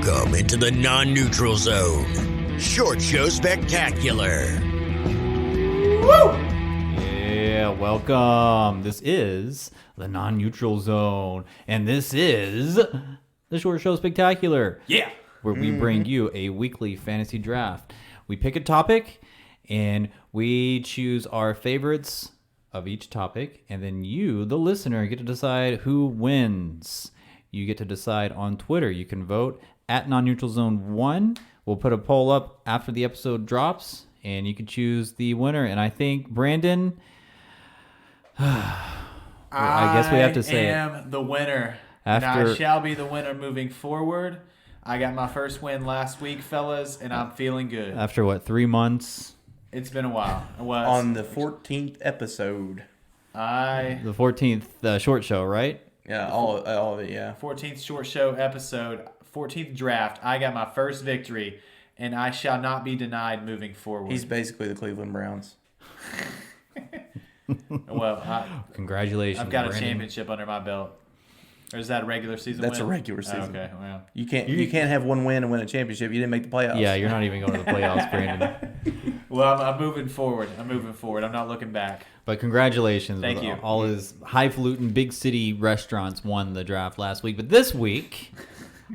Welcome into the non-neutral zone. Short Show Spectacular. Woo! Yeah, welcome. This is the non-neutral zone, and this is the Short Show Spectacular. Yeah. Where we bring you a weekly fantasy draft. We pick a topic, and we choose our favorites of each topic, and then you, the listener, get to decide who wins. You get to decide on Twitter. You can vote at Non-Neutral Zone 1. We'll put a poll up after the episode drops, and you can choose the winner. And I think, Brandon, I guess we have to say I am the winner. And I shall be the winner moving forward. I got my first win last week, fellas, and I'm feeling good. After, what, 3 months? It's been a while. It was. On the 14th episode. The 14th short show, right? Yeah, all of it, yeah. 14th short show episode, 14th draft. I got my first victory, and I shall not be denied moving forward. He's basically the Cleveland Browns. Well, congratulations, I've got Brandon. a championship under my belt. Or is that a regular season That's win? a regular season. Oh, okay, well. You can't have one win and win a championship. You didn't make the playoffs. Yeah, you're not even going to the playoffs, Brandon. Well, I'm moving forward. I'm not looking back. But congratulations. Thank you. All his highfalutin big city restaurants won the draft last week. But this week,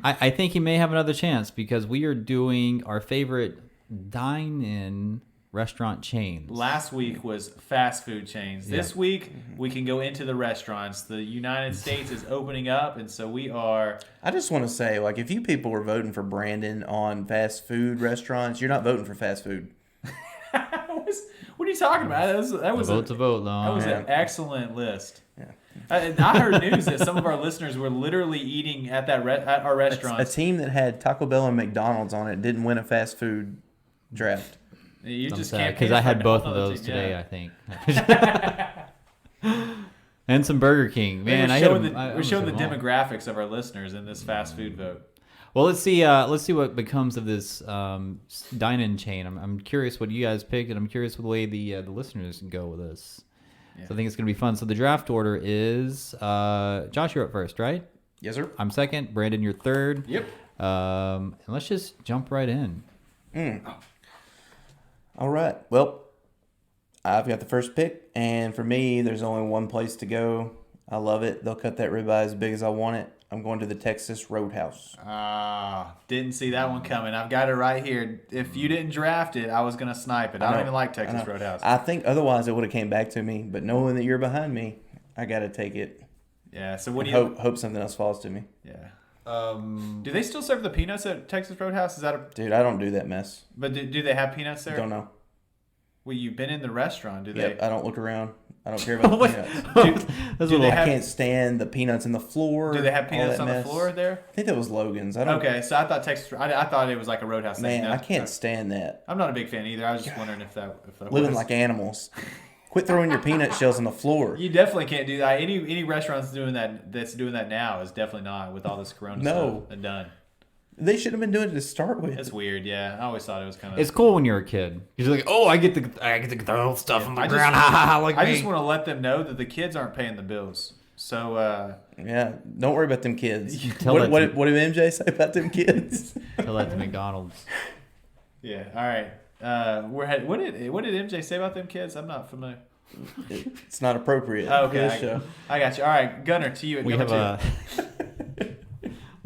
I think he may have another chance because we are doing our favorite Dine-In restaurant chains. Last week was fast food chains. Yeah. This week, we can go into the restaurants. The United States is opening up, and so we are... I just want to say, like, if you people were voting for Brandon on fast food restaurants, you're not voting for fast food. What are you talking about? That was Vote to vote, though. That was an excellent list. Yeah. I heard news that some of our listeners were literally eating at at our A restaurants. team that had Taco Bell and McDonald's on it didn't win a fast food draft. You I'm just sad can't because I had both of those today, I think. And some Burger King. Man, we're showing the demographics of our listeners in this fast food vote. Well, let's see what becomes of this dine-in chain. I'm curious what you guys picked, and I'm curious what the way the listeners can go with this. Yeah. So I think it's going to be fun. So the draft order is Josh, you're up first, right? Yes, sir. I'm second. Brandon, you're third. Yep. And let's just jump right in. All right. Well, I've got the first pick, and for me, there's only one place to go. I love it. They'll cut that ribeye as big as I want it. I'm going to the Texas Roadhouse. Didn't see that one coming. I've got it right here. If you didn't draft it, I was going to snipe it. I don't even like Texas Roadhouse. I think otherwise it would have came back to me, but knowing that you're behind me, I got to take it. Yeah, so what do you... Hope something else falls to me. Yeah. Do they still serve the peanuts at Texas Roadhouse? Is that a... Dude, I don't do that mess. But do they have peanuts there? Don't know. Well, you've been in the restaurant. Do they? Yep, I don't look around. I don't care about the peanuts. I can't stand the peanuts in the floor. Do they have peanuts on the floor there? I think that was Logan's. I don't. Okay, so I thought Texas. I thought it was like a Roadhouse thing. Man, I can't stand that. I'm not a big fan either. I was just wondering if that living was. Like animals. Quit throwing your peanut shells on the floor. You definitely can't do that. Any restaurants doing that now is definitely not with all this Corona stuff done. They should have been doing it to start with. It's weird, yeah. I always thought it was kind of. It's cool when you're a kid. You're like, oh, I get to throw stuff on the ground. I just want to let them know that the kids aren't paying the bills. So. Yeah, don't worry about them kids. What did MJ say about them kids? Tell that to McDonald's. Yeah. All right. What did MJ say about them kids? I'm not familiar. It's not appropriate. Oh, okay. I got you. All right, Gunner, to you. We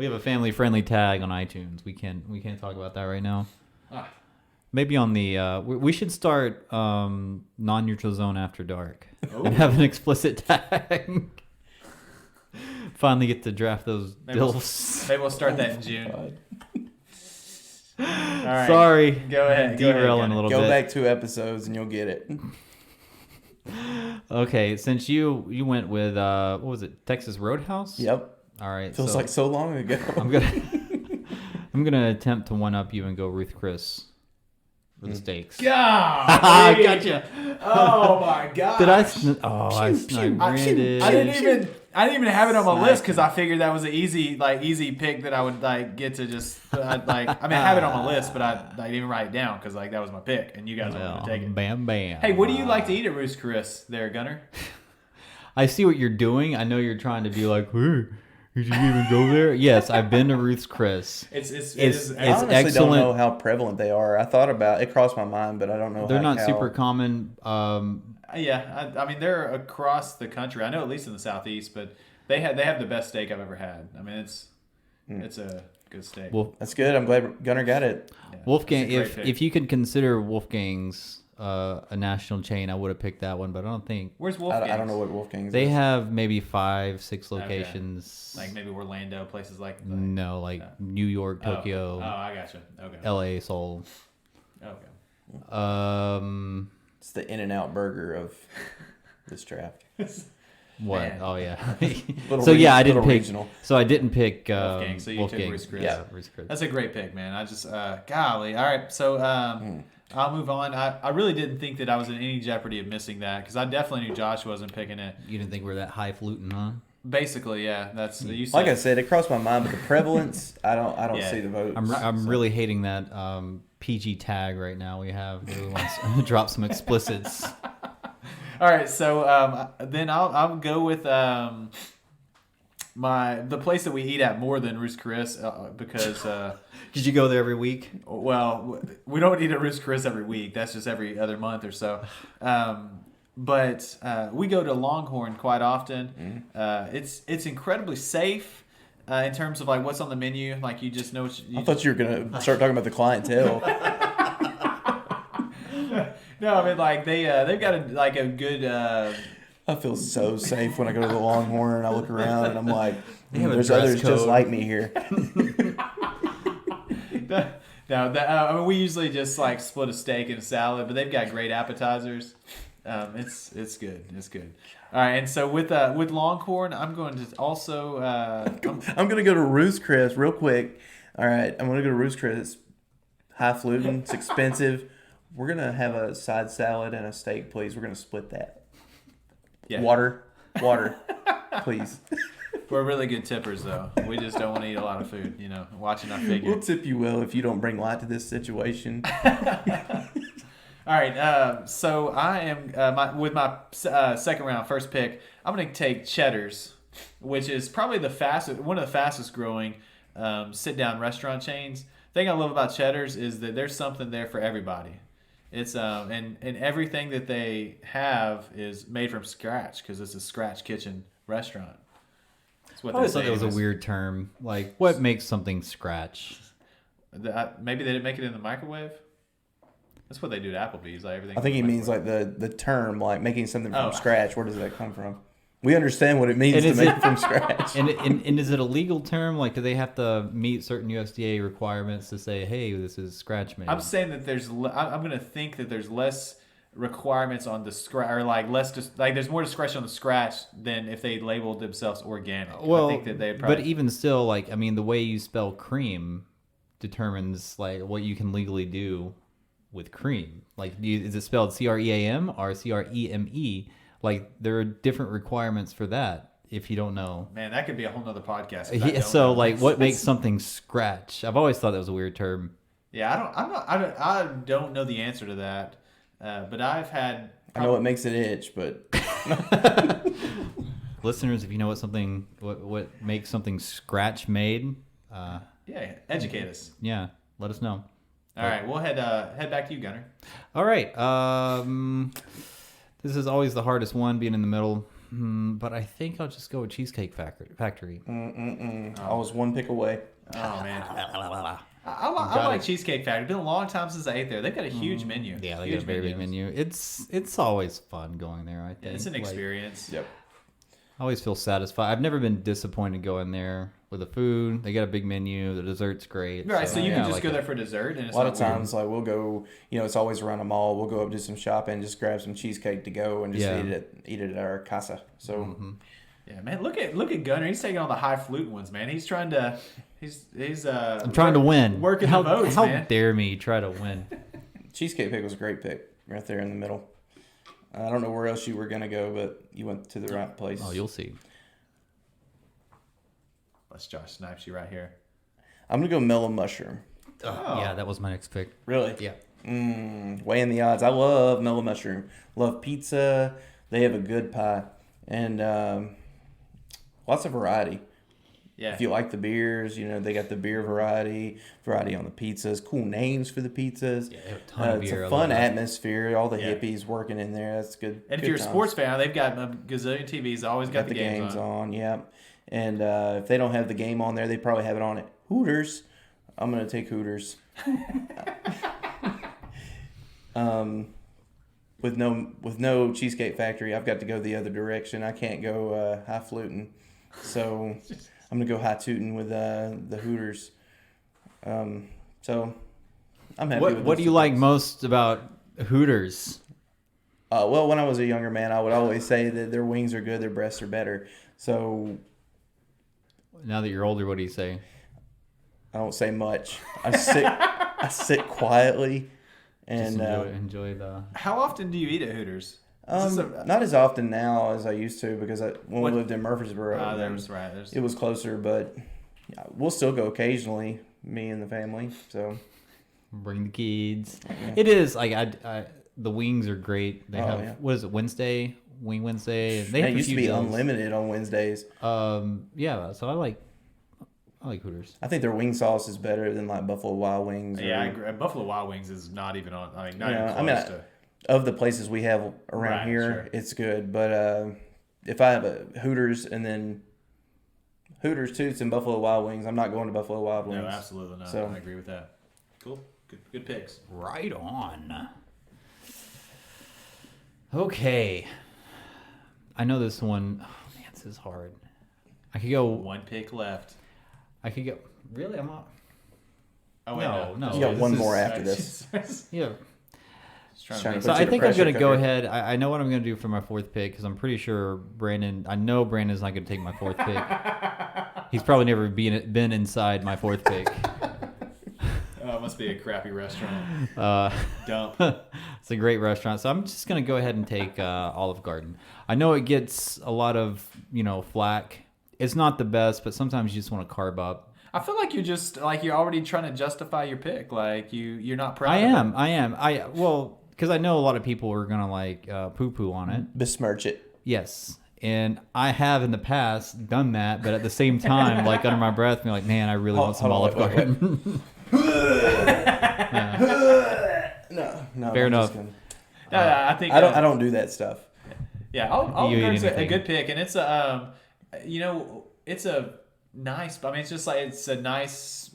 have a family-friendly tag on iTunes. We can't talk about that right now. Maybe on the we should start non-neutral zone after dark and have an explicit tag. Finally get to draft those dilfs. Maybe we'll start that in June. All right. Sorry. Go ahead. Derailing a little bit. Go back 2 episodes and you'll get it. Okay, since you went with what was it, Texas Roadhouse? Yep. All right. Feels like so long ago. I'm gonna attempt to one up you and go Ruth Chris for the steaks. God, gotcha. Oh my god. Did I? I sniped Brandon. I didn't even have it on my list because I figured that was an easy pick that I would get to just I have it on my list, but I didn't even write it down because that was my pick and you guys were going to take it. Bam bam. Hey, what do you like to eat at Ruth Chris there, Gunner? I see what you're doing. I know you're trying to be like, hey, Did you even go there? Yes, I've been to Ruth's Chris. It's I honestly excellent. don't know how prevalent they are. I thought about it, crossed my mind, but I don't know. They're not how super common. Yeah, I mean they're across the country. I know at least in the southeast, but they have the best steak I've ever had. I mean it's a good steak. Well, That's good. I'm glad Gunnar got it. Yeah, Wolfgang, it's a great pick. if you could consider Wolfgang's a national chain, I would have picked that one, but I don't think Where's Wolfgang? I don't know what Wolfgang's they is. have maybe 5-6 locations. Like maybe Orlando, places like that. No, like New York, Tokyo, Oh, I gotcha. Okay. L.A., Seoul. Okay. It's the In-N-Out burger of this draft. What? Man. Oh yeah. Little So yeah, I didn't little pick. regional. So I didn't pick Wolfgang, so you took Wolfgang. Ruth's Chris. Yeah, Ruth's Chris. That's a great pick, man. I just golly. All right, so I'll move on. I really didn't think that I was in any jeopardy of missing that because I definitely knew Josh wasn't picking it. You didn't think we were that highfalutin, huh? Basically, yeah. That's you said. Like I said, it crossed my mind, but the prevalence, I don't Yeah. see the votes. I'm really hating that PG tag right now. We have really wants to drop some explicits. All right, so then I'll go with the place that we eat at more than Ruth's Chris because Did you go there every week? well we don't eat at Ruth's Chris every week. That's just every other month or so. But we go to Longhorn quite often. It's incredibly safe in terms of like what's on the menu. Like you just know what you I thought you were gonna start talking about the clientele. No, I mean like they've got a good. I feel so safe when I go to the Longhorn and I look around and I'm like, have a there's dress others just code." like me here. No, I mean we usually just like split a steak and a salad, but they've got great appetizers. It's good. It's good. All right, and so with Longhorn, I'm going to also. I'm gonna go to Ruth's Chris real quick. All right, I'm gonna go to Ruth's Chris. Highfalutin, it's expensive. We're gonna have a side salad and a steak, please. We're gonna split that. Yeah. Water, please. We're really good tippers, though. We just don't want to eat a lot of food. You know, watching our figure. We'll tip you well if you don't bring light to this situation. All right, so I am with my second round first pick. I'm going to take Cheddar's, which is probably one of the fastest growing sit down restaurant chains. The thing I love about Cheddar's is that there's something there for everybody. It's and everything that they have is made from scratch because it's a scratch kitchen restaurant. That's what I always they thought that was a say. weird term. Like, what makes something scratch? Maybe they didn't make it in the microwave. That's what they do to Applebee's. Like everything. I think he in the means like the term, like making something from Oh. scratch. Where does that come from? We understand what it means And to is make it- it from scratch. And is it a legal term? Like, do they have to meet certain USDA requirements to say, hey, this is scratch made? I'm saying that I'm going to think that there's less requirements on the scratch, or like less like there's more discretion on the scratch than if they labeled themselves organic. Well, I think that they probably. but even still, like, I mean, the way you spell cream determines like what you can legally do with cream. Like, is it spelled CREAM or CREME? Like, there are different requirements for that. If you don't know, Man, that could be a whole nother podcast. 'Cause I don't so know. like, what makes something scratch? I've always thought that was a weird term. Yeah, I don't know the answer to that. But I've had. I know it makes it itch, but Listeners, if you know what makes something scratch made, Yeah, educate us. yeah, let us know. All right, we'll head back to you, Gunner. All right. This is always the hardest one, being in the middle. But I think I'll just go with Cheesecake Factory. I was one pick away. Oh man, I like Cheesecake Factory. It's been a long time since I ate there. They've got a huge menu. Yeah, they huge got a very big menu. It's always fun going there, I think. Yeah, it's an Like, experience. Yep. I always feel satisfied. I've never been disappointed going there with the food. They got a big menu. The dessert's great. Right, so you yeah, can I just like go it. there for dessert, and it's A lot not of weird. times, like we'll go, it's always around a mall. We'll go up do some shopping, just grab some cheesecake to go, and just Yeah. eat it at our casa. So Yeah, man, look at Gunner. He's taking on the highfalutin ones, man. He's trying to. I'm trying to win. Working how, the votes, how man. dare me try to win? cheesecake pick was a great pick, right there in the middle. I don't know where else you were gonna go, but you went to the right place. Oh, you'll see. Let's Josh Snipes you right here. I'm gonna go mellow mushroom. Yeah, that was my next pick. Really? Yeah. Weighing the odds. I love mellow mushroom. Love pizza. They have a good pie and lots of variety. Yeah. If you like the beers, they got the beer variety on the pizzas, cool names for the pizzas. Yeah, they have a ton of It's beer. a I fun love that. atmosphere. All the Yeah. hippies working in there. That's good. And if good you're a times. sports fan, they've got a gazillion TVs. Always got the games on. Yeah. And if they don't have the game on there, they probably have it on at Hooters. I'm gonna take Hooters. With no Cheesecake Factory, I've got to go the other direction. I can't go highfalutin, so I'm gonna go high tootin' with the Hooters. So I'm happy. with What do you like most about Hooters? Well, when I was a younger man, I would always say that their wings are good, their breasts are better. So Now that you're older, what do you say? I don't say much. I sit quietly, and Just enjoy the. How often do you eat at Hooters? Is this not as often now as I used to because when we lived in Murfreesboro, that was right. it was closer. But we'll still go occasionally, me and the family. So Bring the kids. It is like the wings are great. They have what is it, Wednesday? Wing Wednesday. And they have it a used to few be deals. unlimited on Wednesdays. Yeah. So I like Hooters. I think their wing sauce is better than like Buffalo Wild Wings. Yeah, I agree. Buffalo Wild Wings is not even on. I mean, not even close I mean, to. of the places we have around Right, here, sure. it's good. But if I have a Hooters and then Hooters, Toots, and Buffalo Wild Wings, I'm not going to Buffalo Wild Wings. No, absolutely not. So- I agree with that. Cool. Good picks. Right on. Okay. I know this one. Oh man, this is hard. I could go. One pick left. I could go. Really? I'm not. Oh wait, No. You got this one is- more after this. Yeah. Just Trying to So put I you to think I'm pressure gonna go cooker. ahead. I know what I'm gonna do for my fourth pick because I'm pretty sure Brandon. I know Brandon's not gonna take my fourth pick. He's probably never been inside my fourth pick. Oh, it must be a crappy restaurant. Dump. It's a great restaurant, so I'm just gonna go ahead and take Olive Garden. I know it gets a lot of flack. It's not the best, but sometimes you just want to carb up. I feel like you're already trying to justify your pick. Like you're not proud. I of am. Well, because I know a lot of people are gonna like poo-poo on it. Besmirch it. Yes. And I have in the past done that, but at the same time, like under my breath, being like, man, I really want some Hold on, Olive wait, wait, Garden. No. Fair I'm enough. just gonna- I think I don't do that stuff. Yeah, Olive You eat Garden's a anything. good pick, and it's a it's a nice. I mean, it's just like it's a nice,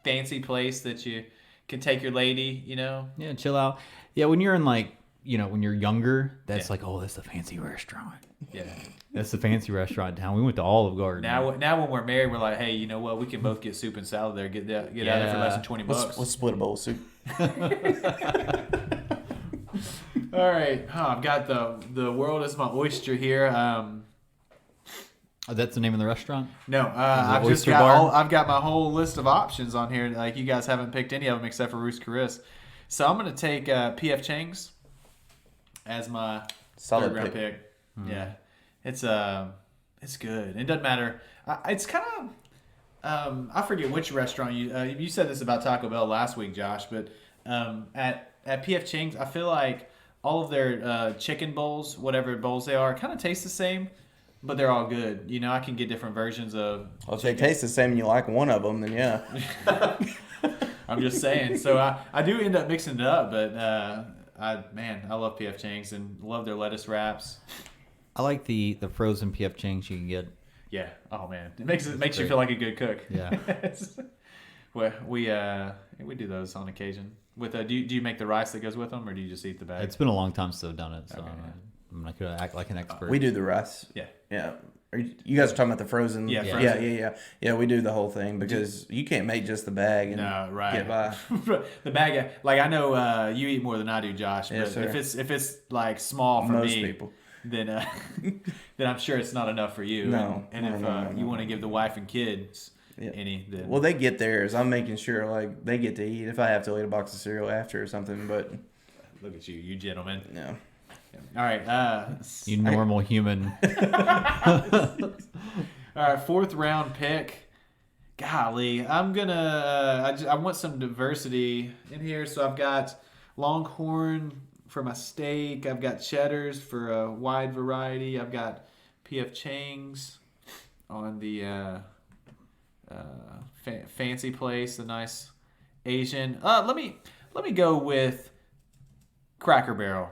fancy place that you can take your lady. Yeah, chill out. Yeah, when you're in when you're younger, that's Yeah. like, oh, that's a fancy restaurant. Yeah. That's the fancy restaurant in town. We went to Olive Garden. Now when we're married, we're like, hey, you know what? We can both get soup and salad there. Get out of there for less than $20. Let's split a bowl of soup. All right. I've got the world is my oyster here. Oh, that's the name of the restaurant? No, I've just Oyster got Bar? I've got my whole list of options on here. Like you guys haven't picked any of them except for Roost Chris. So I'm gonna take P.F. Chang's as my Solid third round pick. Yeah, it's good. It doesn't matter. It's kind of I forget which restaurant you said this about Taco Bell last week, Josh, but at P.F. Chang's, I feel like all of their chicken bowls, whatever bowls they are, kind of taste the same. But they're all good. I can get different versions of. Well, if they taste the same and you like one of them, then yeah. I'm just saying. So I do end up mixing it up, but I love P.F. Chang's and love their lettuce wraps. I like the frozen P.F. Chang's you can get. Yeah. Oh man, it makes you feel like a good cook. Yeah. Well, we do those on occasion. With do you make the rice that goes with them, or do you just eat the bag? It's been a long time since I've done it, so Okay, I'm not going to act like an expert. We do the rice. Yeah. Yeah. You guys are talking about the frozen? Yeah, Yeah, frozen. yeah. We do the whole thing because you can't make just the bag and No, right. get by. The bag, like I know you eat more than I do, Josh. Yes, But sir. if it's like small for Most me, people. then then I'm sure it's not enough for you. No, and if no, you want to give the wife and kids Yeah. any, then Well, they get theirs. I'm making sure like they get to eat. If I have to eat a box of cereal after or something, but look at you gentlemen. no. All right, You normal human. all right, fourth round pick. Golly, I'm gonna. I want some diversity in here, so I've got Longhorn for my steak. I've got Cheddar's for a wide variety. I've got P.F. Chang's on the fancy place, a nice Asian. Let me go with Cracker Barrel.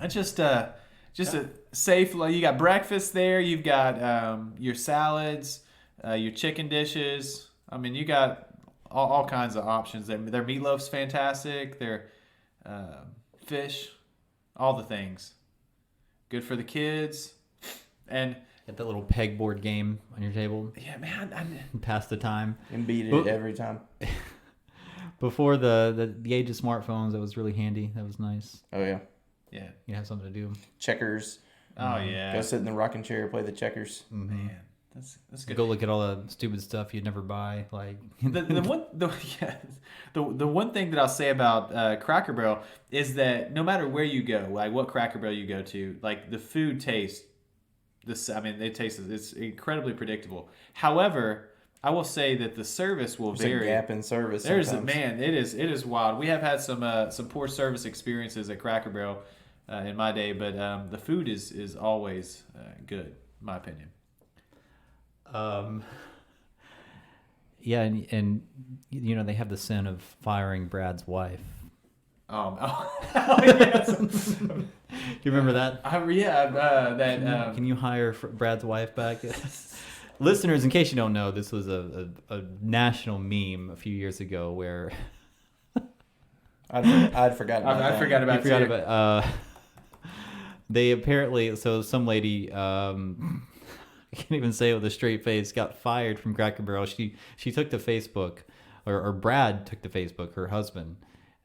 It's just a safe. You got breakfast there. You've got your salads, your chicken dishes. I mean, you got all kinds of options. Their meatloaf's fantastic. Their fish, all the things. Good for the kids, and Get that little pegboard game on your table. yeah, man. Pass the time. And beat it every time. Before the age of smartphones, that was really handy. That was nice. Oh yeah. Yeah. You have something to do. Checkers. Oh yeah. Go sit in the rocking chair, play the checkers. Man, that's good. Go look at all the stupid stuff you'd never buy. Like the one thing that I'll say about Cracker Barrel is that no matter where you go, like what Cracker Barrel you go to, like the food tastes it's incredibly predictable. However, I will say that the service will There's vary. a gap in service. It is wild. We have had some poor service experiences at Cracker Barrel in my day, but the food is always good, in my opinion. Yeah, and you know they have the sin of firing Brad's wife. Yes. You remember that? That. Can you hire Brad's wife back? Listeners, in case you don't know, this was a national meme a few years ago where I'd forgotten about I that. forgot about you forgot it. about. They apparently some lady. I can't even say it with a straight face. Got fired from Cracker Barrel. She took to Facebook, or Brad took to Facebook. Her husband.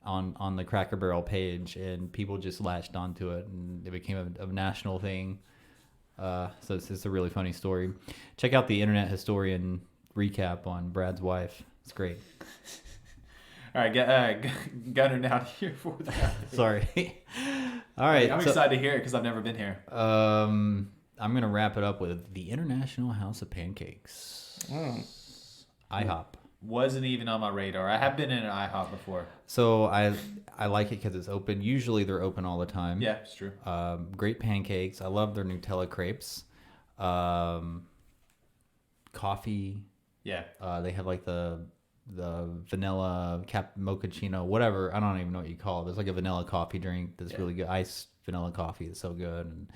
On the Cracker Barrel page, and people just latched onto it, and it became a national thing. So it's a really funny story. Check out the Internet Historian recap on Brad's wife. It's great. All right, Gunner, now to hear for that. Sorry. All right. I'm excited to hear it because I've never been here. I'm gonna wrap it up with the International House of Pancakes. Oh. IHOP. Wasn't even on my radar. I have been in an IHOP before. So I like it because it's open. Usually they're open all the time. Yeah, it's true. Great pancakes. I love their Nutella crepes. Coffee. Yeah. They have like the vanilla mochaccino, whatever. I don't even know what you call it. It's like a vanilla coffee drink that's really good. Iced vanilla coffee is so good. And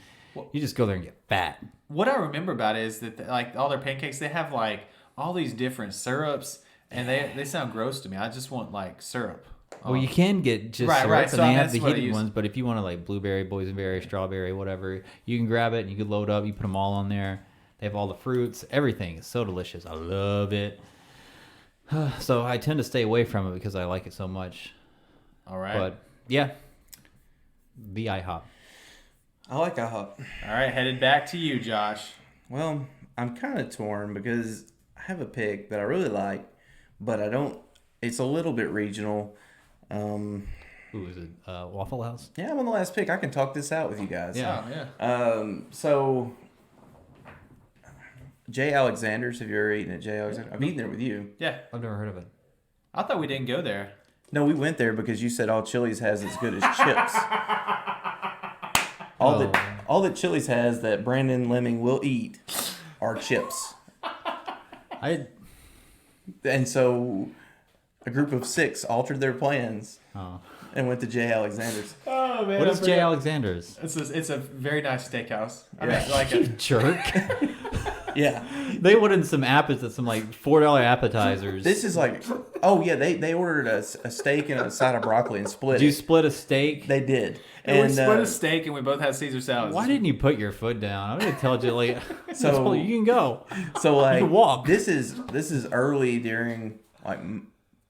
you just go there and get fat. What I remember about it is that like all their pancakes, they have like all these different syrups, and they sound gross to me. I just want like syrup. Well, you can get just syrup, right. and So they have that's the what I heated use. ones. But if you want to like blueberry, boysenberry, strawberry, whatever, you can grab it and you can load up. You put them all on there. They have all the fruits. Everything is so delicious. I love it. So I tend to stay away from it because I like it so much. All right. But yeah, the IHOP. I like IHOP. All right, headed back to you, Josh. Well, I'm kind of torn because I have a pick that I really like, but I don't. It's a little bit regional. Ooh, is it Waffle House? Yeah, I'm on the last pick. I can talk this out with you guys. Yeah. Oh, yeah. So J. Alexander's. Have you ever eaten at J. Alexander? I've eaten there with you. Yeah. I've never heard of it. I thought we didn't go there. No, we went there because you said all Chili's has as good as chips. All that Chili's has that Brandon Lemming will eat are chips. And so a group of 6 altered their plans and went to J. Alexander's. Oh man. What is J. Alexander's? It's a very nice steakhouse. I Yeah. mean, like You jerk. Yeah. They wanted some some like $4 appetizers. This is like, oh yeah, they ordered a steak and a side of broccoli and split Did you it. split a steak? They did. and we And split a steak and we both had Caesar salads. Why didn't you put your foot down? I would have told you like, So- you can go. so like can walk. This is early during like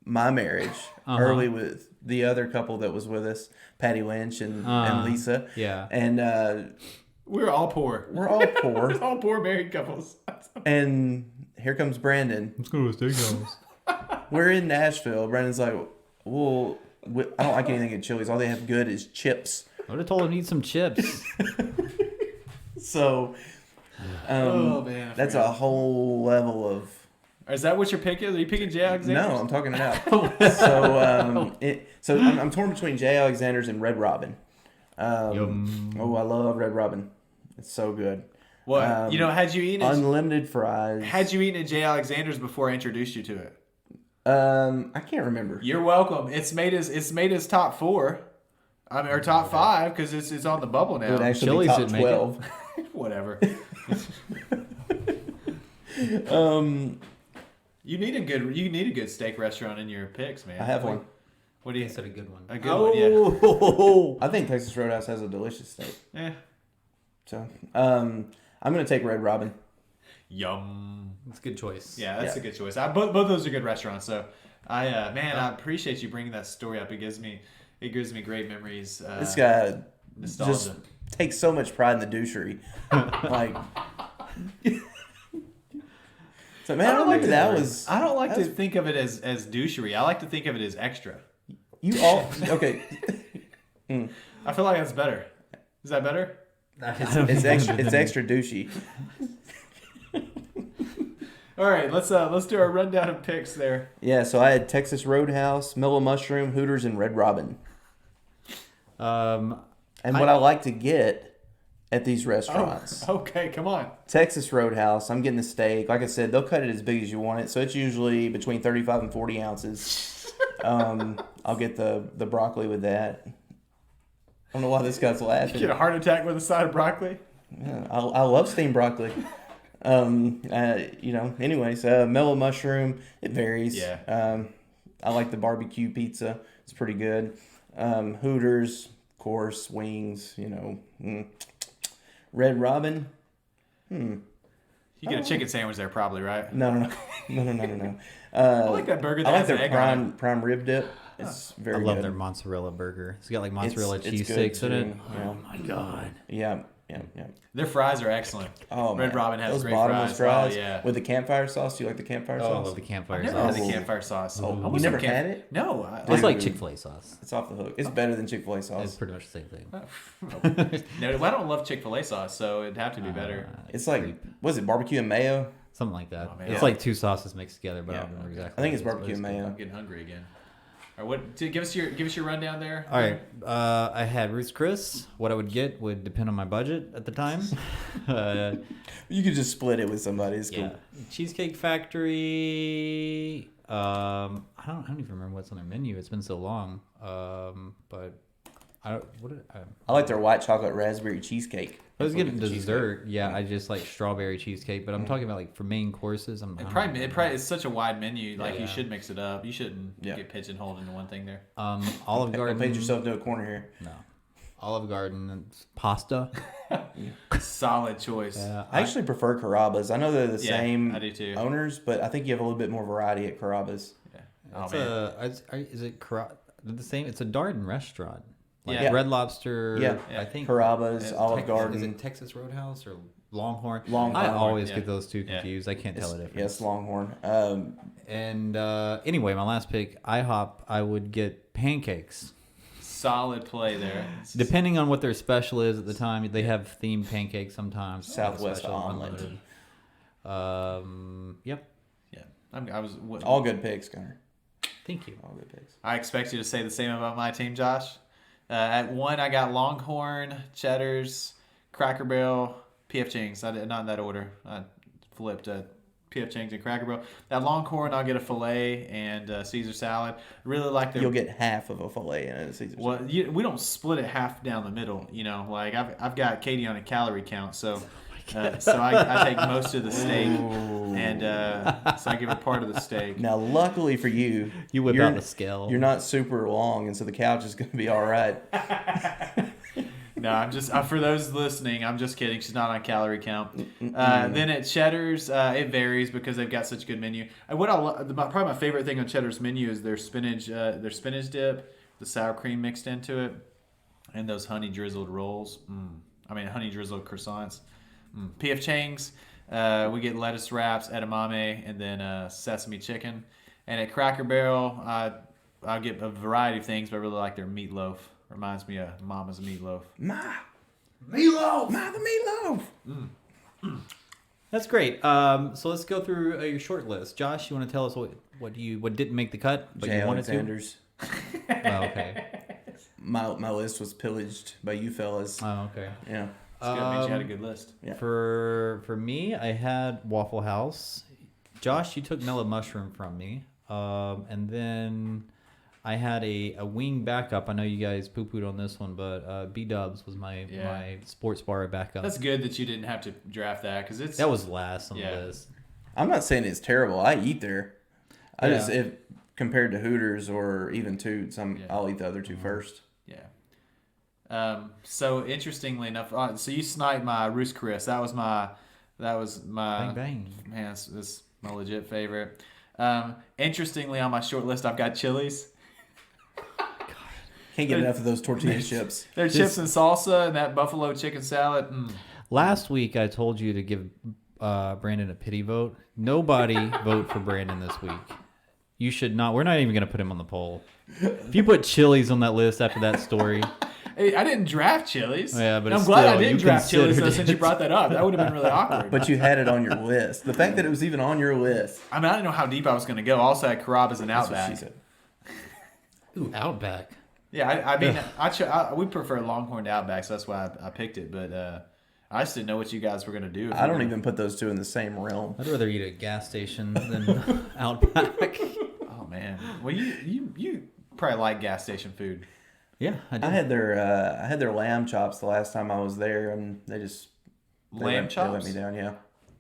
my marriage, early with the other couple that was with us, Patty Lynch and Lisa. Yeah. And We're all poor. we're all poor. We're all poor married couples. And here comes Brandon. Let's go to a steakhouse. We're in Nashville. Brandon's like, well, I don't like anything at Chili's. All they have good is chips. I would have told him to eat some chips. So, Oh man. I that's forgot. a whole level of. Is that what your pick is? Are you picking J. Alexander? No, I'm talking it out. So I'm torn between J. Alexander's and Red Robin. Yum. Oh, I love Red Robin. It's so good. Well, had you eaten unlimited fries. Had you eaten at J. Alexander's before I introduced you to it? I can't remember. You're welcome. It's made his top 4. I mean, or top 5 because it's on the bubble now. It would actually Chili's be top didn't make it. 12. Whatever. You need a good steak restaurant in your picks, man. I have one. What do you? I said a good one. A good one, yeah. I think Texas Roadhouse has a delicious steak. Yeah. So, I'm gonna take Red Robin. Yum. That's a good choice. Yeah, that's a good choice. Both those are good restaurants. So, I appreciate you bringing that story up. It gives me great memories. This guy nostalgia. just takes so much pride in the douchery. Like, so man, I don't like that was. I don't like to think of it as douchery. I like to think of it as extra. You all okay? I feel like that's better. Is that better? It's extra douchey. All right, let's do our rundown of picks there. Yeah, so I had Texas Roadhouse, Mellow Mushroom, Hooters, and Red Robin. And what I like to get at these restaurants. Oh, okay, come on. Texas Roadhouse, I'm getting the steak. Like I said, they'll cut it as big as you want it, so it's usually between 35 and 40 ounces. I'll get the broccoli with that. I don't know why this guy's laughing. You get a heart attack with a side of broccoli? Yeah, I love steamed broccoli. Anyways, Mellow Mushroom, it varies. Yeah. I like the barbecue pizza. It's pretty good. Hooters, of course, wings, Red Robin. You get a chicken sandwich there probably, right? No. I like that burger that I like has an their egg on it. prime rib dip. It's very I good. love their mozzarella burger. It's got like mozzarella It's cheese good, sticks in it. too. Yeah. Oh my god. Yeah. Their fries are excellent. Oh, Red man. Robin has Those great bottomless fries. Oh, yeah. with the campfire sauce. Do you like the campfire Oh, I sauce? love the campfire I've never had sauce. the campfire sauce. Oh, I want you some never had it? No. It's like Dude. Chick-fil-A sauce. It's off the hook. It's better than Chick-fil-A It's sauce. pretty much the same thing. No, I don't love Chick-fil-A sauce, so it'd have to be better. It's like, was it barbecue and mayo? Something like that. Oh, man. It's Yeah. like two sauces mixed together, but I don't remember exactly. I think what it's it is, barbecue and but it's mayo. I'm getting hungry again. All right, give us your rundown there. All right. I had Ruth's Chris. What I would get would depend on my budget at the time. You could just split it with somebody. It's Yeah. cool. Cheesecake Factory. I don't even remember what's on their menu. It's been so long. But I like their white chocolate raspberry cheesecake. I was getting Cheesecake. dessert. Yeah, I just like strawberry cheesecake. But I'm talking about like for main courses. It probably it's such a wide menu. Like you should mix it up. You shouldn't get pigeonholed into one thing there. Olive Garden. Paint yourself into a corner here. No. Olive Garden and pasta. Solid choice. I actually prefer Carrabba's. I know they're the same I do too. owners, but I think you have a little bit more variety at Carrabba's. Yeah. It's is it the same? It's a Darden restaurant. Like Yeah. Red Lobster. Yeah. I think Carrabba's, Olive Garden. Is it Texas Roadhouse or Longhorn? Longhorn, I always yeah. get those two confused. I can't tell the difference. Yes, Longhorn. And anyway, my last pick, IHOP. I would get pancakes. Solid play there. Depending on what their special is at the time, they have themed pancakes sometimes. Southwest Special, omelet. unlimited. Yep. Yeah. I was. All good picks, Connor. Thank you. All good picks. I expect you to say the same about my team, Josh. At 1, I got Longhorn, Cheddar's, Cracker Barrel, P.F. Chang's. Not in that order. I flipped P.F. Chang's and Cracker Barrel. At Longhorn, I'll get a filet and Caesar salad. Really like their. You'll get half of a fillet and a Caesar Well, salad. we don't split it half down the middle. Like I've got Katie on a calorie count, so. So I take most of the steak, and so I give her part of the steak. Now, luckily for you, You whip you're- out the scale. You're not super long, and so the couch is going to be all right. No, I'm just for those listening. I'm just kidding. She's not on calorie count. Then at Cheddar's, it varies because they've got such a good menu. Probably my favorite thing on Cheddar's menu is their spinach dip, the sour cream mixed into it, and those honey drizzled rolls. Honey drizzled croissants. P.F. Chang's, we get lettuce wraps, edamame, and then sesame chicken. And at Cracker Barrel, I'll get a variety of things, but I really like their meatloaf. Reminds me of Mama's meatloaf. Meatloaf! Ma, the meatloaf! That's great. So let's go through your short list. Josh, you want to tell us what didn't make the cut, but J. you wanted Alexander's. to? Oh, okay. My list was pillaged by you fellas. Oh, okay. Yeah. It's good. It means you had a good list. Yeah. For me, I had Waffle House. Josh, you took mellow mushroom from me. And then I had a wing backup. I know you guys poo-pooed on this one, but B-Dubs was my sports bar backup. That's good that you didn't have to draft that because that was last on the list. I'm not saying it's terrible. I eat there. I just, if compared to Hooters or even Toots, I'll eat the other two first. Yeah. So interestingly enough, so you sniped my Roost Chris. That was my Bang bang. Man, this my legit favorite. Interestingly, on my short list, I've got Chili's. Can't get enough of those tortilla chips. They're chips and salsa and that buffalo chicken salad. Last week, I told you to give Brandon a pity vote. Nobody vote for Brandon this week. You should not. We're not even going to put him on the poll. If you put Chili's on that list after that story. Hey, I didn't draft Chili's. Yeah, but I'm still, glad I didn't draft Chili's considered since you brought that up. That would have been really awkward. But you had it on your list. The fact that it was even on your list. I mean, I didn't know how deep I was going to go. I also had Carrabba's and That's what Outback. she said. Ooh, Outback. Yeah, I mean, we prefer Longhorn to Outback, so that's why I picked it. But I just didn't know what you guys were going to do. I don't even put those two in the same realm. I'd rather eat at a gas station than Outback. Oh man, well you probably like gas station food. Yeah, I did. I had their lamb chops the last time I was there, and they Lamb chops? They let me down. Yeah,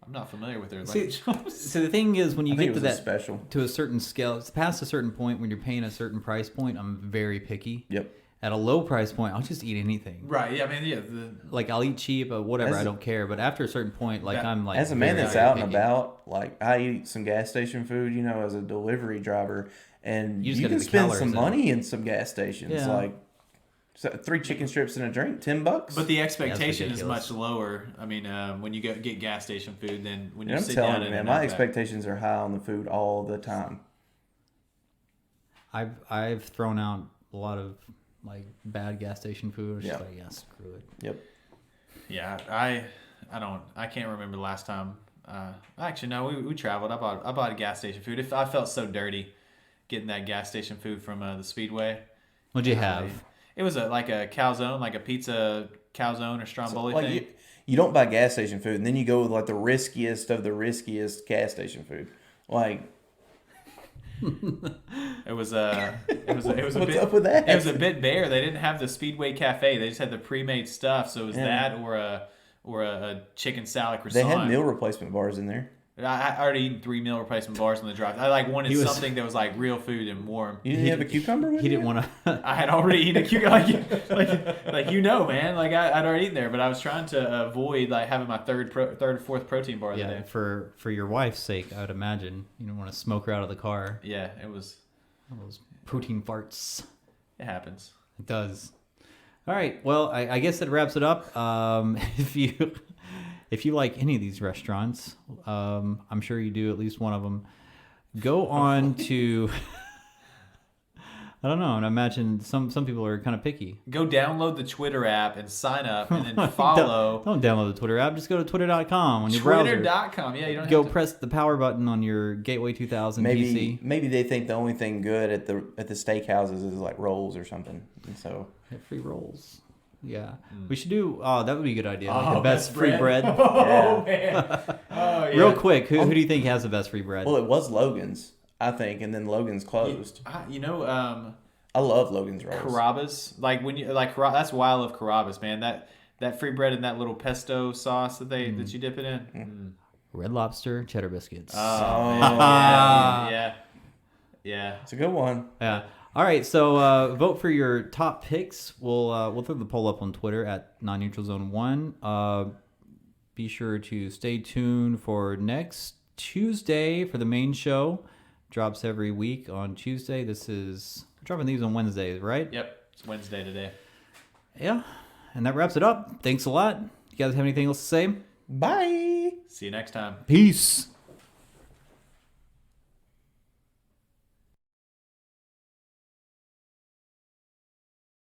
I'm not familiar with their See, lamb chops. So the thing is, when you I think get to it was a that special. to a certain scale, it's past a certain point when you're paying a certain price point. I'm very picky. Yep. At a low price point, I'll just eat anything. Right? Yeah, I mean, Like I'll eat cheap or whatever. As I a- don't care. But after a certain point, like I'm like As a man very that's out and picky. about, like I eat some gas station food, as a delivery driver, and You you, just gotta can get the spend calories some in. money in some gas stations, Yeah. like 3 chicken strips and a drink, $10. but the expectation is ridiculous. much lower. I mean, when you get gas station food, than when you I'm sit telling down you, in man, an my Outback. expectations are high on the food all the time. I've thrown out a lot of like bad gas station food. It's just like, yeah, screw it. Yep. Yeah, I can't remember the last time. Actually, no, we traveled. I bought a gas station food. I felt so dirty getting that gas station food from the Speedway. What'd you have? It was like a calzone, like a pizza calzone or stromboli Like thing. you don't buy gas station food, and then you go with like the riskiest of the riskiest gas station food. Like, It was a What's bit, up with that? It was a bit bare. They didn't have the Speedway Cafe. They just had the pre-made stuff. So it was that or a chicken salad they croissant. had meal replacement bars in there. I already eaten 3 meal replacement bars on the drive. I wanted something that was like real food and warm. You didn't have a cucumber with He you? didn't want to. I had already eaten a cucumber, man. Like I'd already eaten there, but I was trying to avoid like having my third or fourth protein bar of the Yeah, day. for your wife's sake, I would imagine you don't want to smoke her out of the car. Yeah, it was. All those protein farts. It happens. It does. All right. Well, I guess that wraps it up. If you like any of these restaurants, I'm sure you do at least one of them. Go on to. I don't know. And I imagine some people are kind of picky. Go download the Twitter app and sign up, and then follow. Don't download the Twitter app. Just go to twitter.com on your browser. Twitter.com. Yeah, you don't Go have to. press the power button on your Gateway 2000 PC. Maybe they think the only thing good at the steakhouses is like rolls or something. And so Get free rolls. Yeah. We should do. Oh, that would be a good idea. Like Oh, the best best free bread. Oh man. Oh yeah. Real quick, who do you think has the best free bread? well, it was Logan's, I think, and then Logan's closed. I I love Logan's rolls. Carrabba's, like when you like that's why I love Carrabba's, man. That free bread and that little pesto sauce that you dip it in. Red Lobster cheddar biscuits. Oh, man. Yeah. It's a good one. Yeah. All right. So vote for your top picks. We'll throw the poll up on Twitter at non-neutral-zone-1. Be sure to stay tuned for next Tuesday for the main show. Drops every week on Tuesday. We're dropping these on Wednesdays, right? Yep. It's Wednesday today. Yeah. And that wraps it up. Thanks a lot. You guys have anything else to say? Bye. See you next time. Peace.